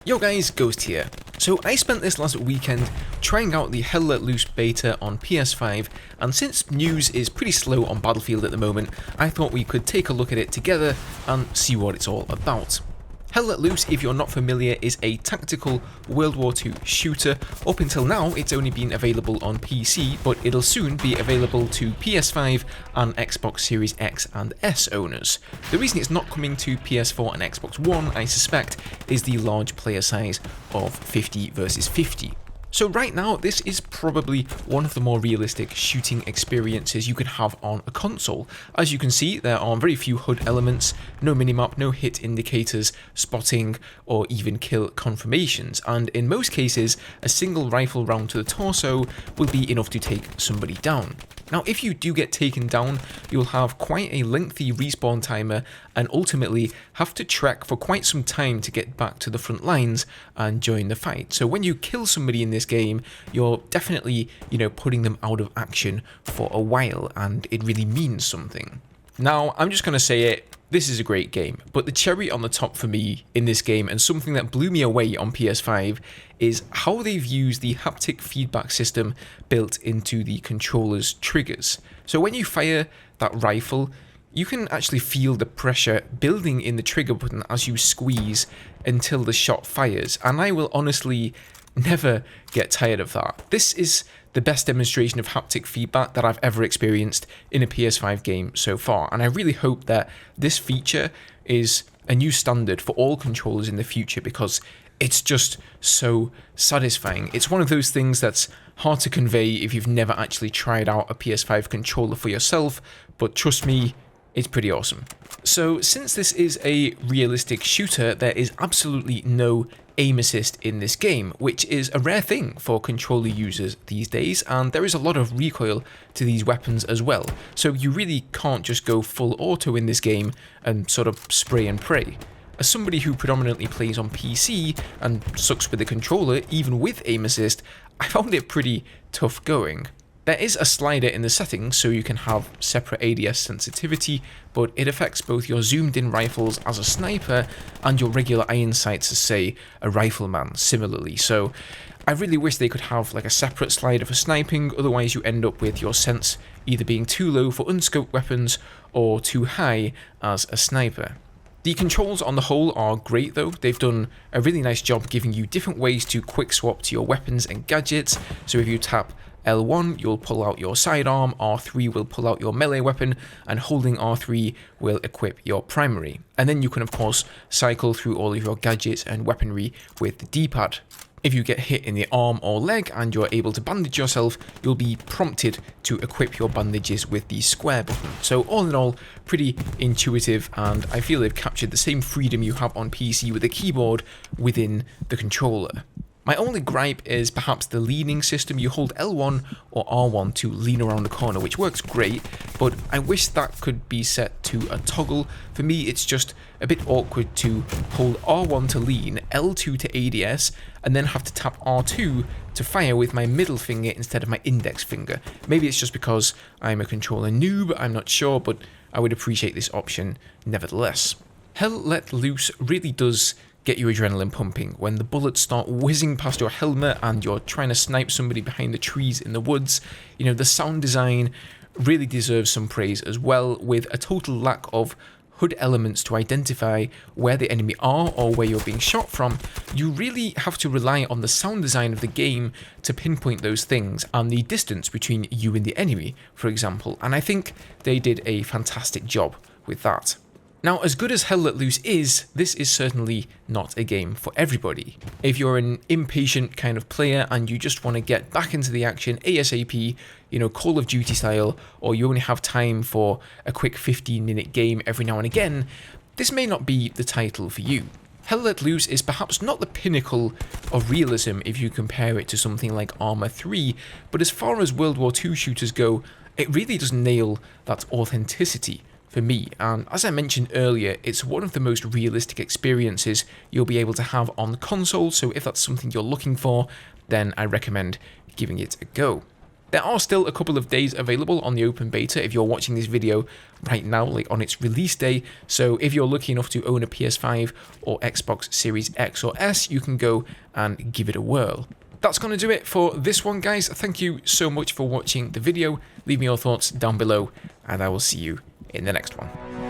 Yo guys, Ghost here. So I spent this last weekend trying out the Hell Let Loose beta on PS5, and since news is pretty slow on Battlefield at the moment, I thought we could take a look at it together and see what it's all about. Hell Let Loose, if you're not familiar, is a tactical World War II shooter. Up until now, it's only been available on PC, but it'll soon be available to PS5 and Xbox Series X and S owners. The reason it's not coming to PS4 and Xbox One, I suspect, is the large player size of 50 versus 50. So right now, this is probably one of the more realistic shooting experiences you can have on a console. As you can see, there are very few HUD elements, no minimap, no hit indicators, spotting, or even kill confirmations, and in most cases, a single rifle round to the torso will be enough to take somebody down. Now, if you do get taken down, you'll have quite a lengthy respawn timer and ultimately have to trek for quite some time to get back to the front lines and join the fight. So when you kill somebody in this game, you're definitely, putting them out of action for a while, and it really means something. Now, I'm just going to say it, this is a great game, but the cherry on the top for me in this game, and something that blew me away on PS5, is how they've used the haptic feedback system built into the controller's triggers. So when you fire that rifle, you can actually feel the pressure building in the trigger button as you squeeze until the shot fires, and I will honestly never get tired of that. This is the best demonstration of haptic feedback that I've ever experienced in a PS5 game so far, and I really hope that this feature is a new standard for all controllers in the future, because it's just so satisfying. It's one of those things that's hard to convey if you've never actually tried out a PS5 controller for yourself, but trust me, it's pretty awesome. So since this is a realistic shooter, there is absolutely no aim assist in this game, which is a rare thing for controller users these days, and there is a lot of recoil to these weapons as well, so you really can't just go full auto in this game and sort of spray and pray. As somebody who predominantly plays on PC and sucks with the controller, even with aim assist, I found it pretty tough going. There is a slider in the settings so you can have separate ADS sensitivity, but it affects both your zoomed in rifles as a sniper and your regular iron sights as, say, a rifleman similarly. So I really wish they could have like a separate slider for sniping, otherwise you end up with your sense either being too low for unscoped weapons or too high as a sniper. The controls on the whole are great though. They've done a really nice job giving you different ways to quick swap to your weapons and gadgets. So if you tap L1, you'll pull out your sidearm, R3 will pull out your melee weapon, and holding R3 will equip your primary. And then you can of course cycle through all of your gadgets and weaponry with the D-pad. If you get hit in the arm or leg and you're able to bandage yourself, you'll be prompted to equip your bandages with the square button. So all in all, pretty intuitive, and I feel they've captured the same freedom you have on PC with a keyboard within the controller. My only gripe is perhaps the leaning system. You hold L1 or R1 to lean around the corner, which works great, but I wish that could be set to a toggle. For me, it's just a bit awkward to hold R1 to lean, L2 to ADS, and then have to tap R2 to fire with my middle finger instead of my index finger. Maybe it's just because I'm a controller noob, I'm not sure, but I would appreciate this option nevertheless. Hell Let Loose really does get your adrenaline pumping when the bullets start whizzing past your helmet and you're trying to snipe somebody behind the trees in the woods. The sound design really deserves some praise as well, with a total lack of HUD elements to identify where the enemy are or where you're being shot from. You really have to rely on the sound design of the game to pinpoint those things and the distance between you and the enemy, for example, and I think they did a fantastic job with that. Now, as good as Hell Let Loose is, this is certainly not a game for everybody. If you're an impatient kind of player and you just want to get back into the action ASAP, Call of Duty style, or you only have time for a quick 15-minute game every now and again, this may not be the title for you. Hell Let Loose is perhaps not the pinnacle of realism if you compare it to something like Arma 3, but as far as World War II shooters go, it really does nail that authenticity for me, and as I mentioned earlier, it's one of the most realistic experiences you'll be able to have on console, so if that's something you're looking for, then I recommend giving it a go. There are still a couple of days available on the open beta if you're watching this video right now, like on its release day. So if you're lucky enough to own a PS5 or Xbox Series X or S, you can go and give it a whirl. That's going to do it for this one, guys. Thank you so much for watching the video. Leave me your thoughts down below, and I will see you in the next one.